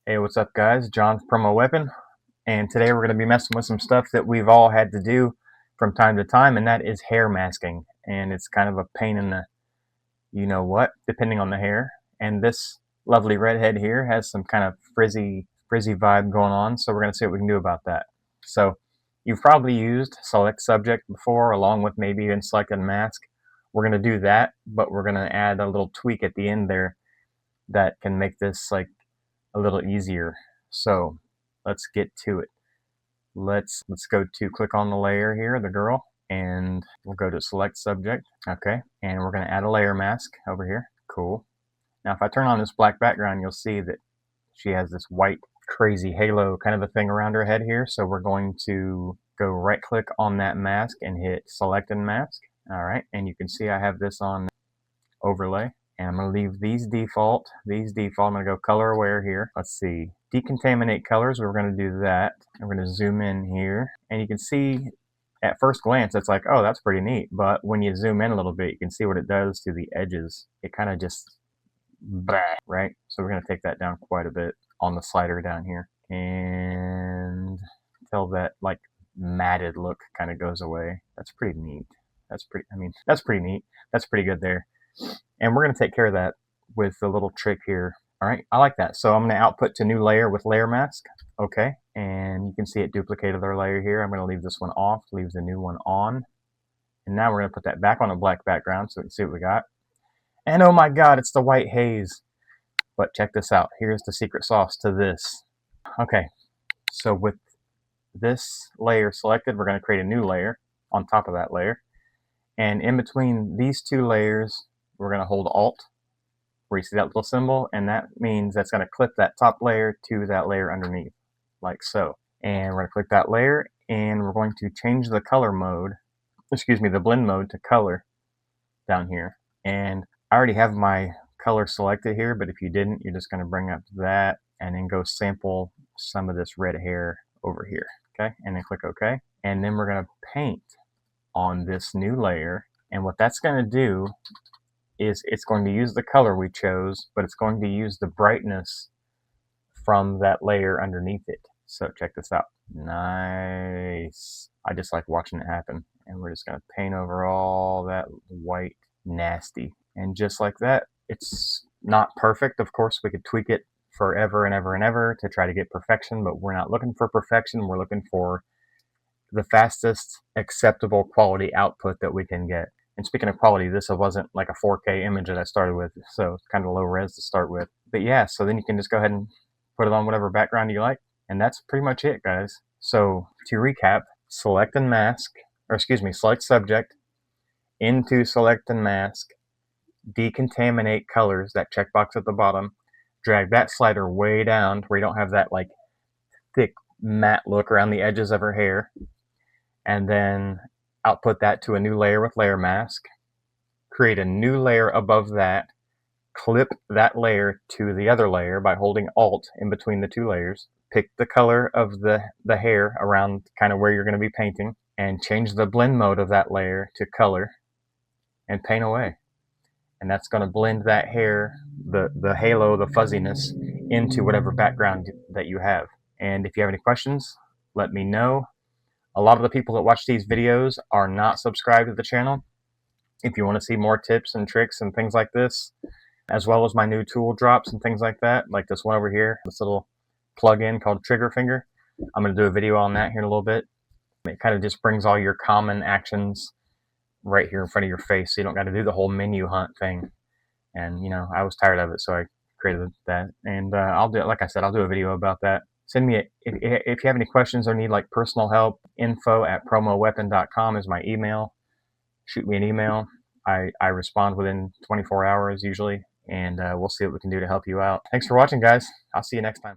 Hey, what's up guys? John from PromoWeapon, and today we're going to be messing with some stuff that we've all had to do from time to time, and that is hair masking. And it's kind of a pain in the you-know-what, depending on the hair. And this lovely redhead here has some kind of frizzy vibe going on, so we're going to see what we can do about that. So you've probably used select subject before, along with maybe even select and mask. We're going to do that, but we're going to add a little tweak at the end there that can make this like a little easier. So let's get to it. Let's go to click on the layer here, the girl, and we'll go to select subject. Okay, and we're going to add a layer mask over here. Cool. Now if I turn on this black background, you'll see that she has this white crazy halo kind of a thing around her head here. So we're going to go right click on that mask and hit select and mask. All right, and you can see I have this on overlay. And I'm going to leave these default. I'm going to go color aware here. Let's see. Decontaminate colors. We're going to do that. I'm going to zoom in here. And you can see at first glance, it's like, oh, that's pretty neat. But when you zoom in a little bit, you can see what it does to the edges. It kind of just, right? So we're going to take that down quite a bit on the slider down here. And until that like matted look kind of goes away. That's pretty neat. That's pretty neat. That's pretty good there. And we're going to take care of that with the little trick here. All right, I like that. So I'm going to output to new layer with layer mask. Okay, and you can see it duplicated our layer here. I'm going to leave this one off, leave the new one on. And now we're going to put that back on a black background so we can see what we got. And oh my God, it's the white haze. But check this out. Here's the secret sauce to this. Okay, so with this layer selected, we're going to create a new layer on top of that layer. And in between these two layers, we're going to hold Alt, where you see that little symbol, and that means that's going to clip that top layer to that layer underneath, like so. And we're going to click that layer, and we're going to change the color mode, the blend mode to color down here. And I already have my color selected here, but if you didn't, you're just going to bring up that and then go sample some of this red hair over here, okay? And then click OK. And then we're going to paint on this new layer, and what that's going to do is it's going to use the color we chose, but it's going to use the brightness from that layer underneath it. So check this out. Nice. I just like watching it happen. And we're just going to paint over all that white nasty. And just like that, it's not perfect. Of course, we could tweak it forever and ever and ever to try to get perfection, but we're not looking for perfection. We're looking for the fastest acceptable quality output that we can get. And speaking of quality, this wasn't like a 4K image that I started with, so it's kind of low res to start with. But yeah, so then you can just go ahead and put it on whatever background you like, and that's pretty much it, guys. So to recap, select and mask, select subject, into select and mask, decontaminate colors, that checkbox at the bottom, drag that slider way down to where you don't have that like thick matte look around the edges of her hair, and then output that to a new layer with layer mask, create a new layer above that, clip that layer to the other layer by holding Alt in between the two layers, pick the color of the hair around kind of where you're going to be painting, and change the blend mode of that layer to color, and paint away. And that's going to blend that hair, the halo, the fuzziness, into whatever background that you have. And if you have any questions, let me know. A lot of the people that watch these videos are not subscribed to the channel. If you want to see more tips and tricks and things like this, as well as my new tool drops and things like that, like this one over here, this little plug-in called Trigger Finger, I'm going to do a video on that here in a little bit. It kind of just brings all your common actions right here in front of your face, so you don't got to do the whole menu hunt thing. And, you know, I was tired of it, so I created that. And I'll do it, like I said, I'll do a video about that. Send me, if you have any questions or need like personal help, info@promoweapon.com is my email. Shoot me an email. I respond within 24 hours usually, and we'll see what we can do to help you out. Thanks for watching, guys. I'll see you next time.